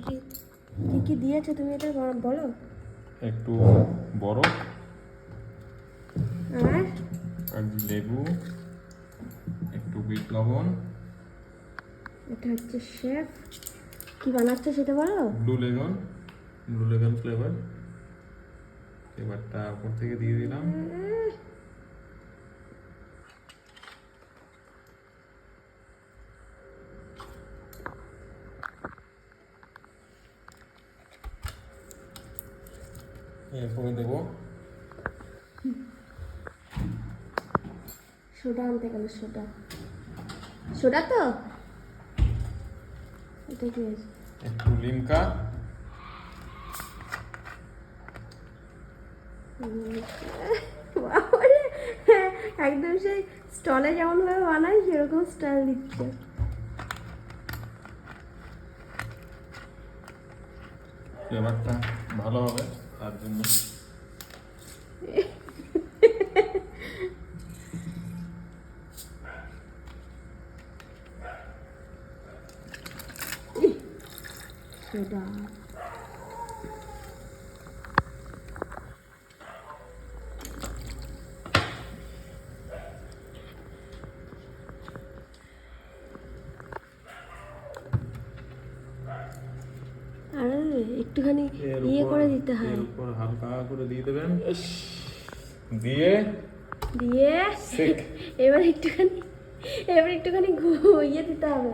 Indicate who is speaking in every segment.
Speaker 1: কি কি দিয়েছে তুমি এটা বলো।
Speaker 2: একটু বরফ
Speaker 1: আর
Speaker 2: আর লেবু, একটু বিট লবণ,
Speaker 1: এটা হচ্ছে শেফ কি বানাচ্ছে সেটা বলো।
Speaker 2: Blue lagoon flavour. এবারটা উপর থেকে দিয়ে দিলাম। এরপরে দেবো
Speaker 1: সোডা আনতে গেল, সোডা তো এটা কি হয়েছে?
Speaker 2: একটু লিমকা,
Speaker 1: বাবারে, একদম সেই স্টলে যেমন ভাবে বানায় সেরকম স্টাইল দিচ্ছে।
Speaker 2: ফ্লেভারটা ভালো হবে তার জন্য।
Speaker 1: সোডা আর একটুখানি ইয়ে করে দিতে হয়।
Speaker 2: এর উপর হালকা করে দিয়ে দেবেন,
Speaker 1: ইস,
Speaker 2: দিয়ে
Speaker 1: দিয়ে
Speaker 2: সেক।
Speaker 1: এবার একটুখানি ইয়ে দিতে হবে,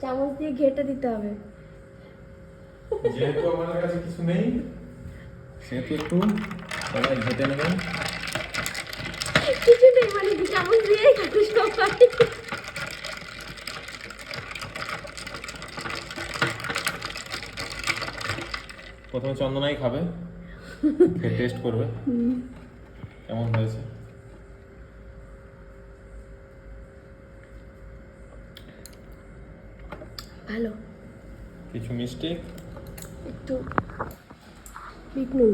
Speaker 1: চামচ দিয়ে ঘেটে দিতে হবে।
Speaker 2: যেহেতু আমাদের কাছে কিছু নেই সেহেতু একটু সবাই ঘেটে নেবেন।
Speaker 1: কিছু নেই মানে কি, চামচ দিয়ে খাবে সবাই।
Speaker 2: প্রথমে চন্দনাই খাবে, খেয়ে টেস্ট করবে কেমন হয়েছে।
Speaker 1: ভালো,
Speaker 2: কিছু মিষ্টি,
Speaker 1: একটু বিট নুন।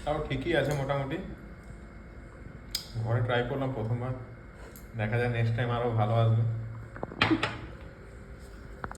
Speaker 2: তাও ঠিকই আছে মোটামুটি। ঘরে ট্রাই করলাম প্রথমবার, দেখা যায় নেক্সট টাইম আরও ভালো আসবে।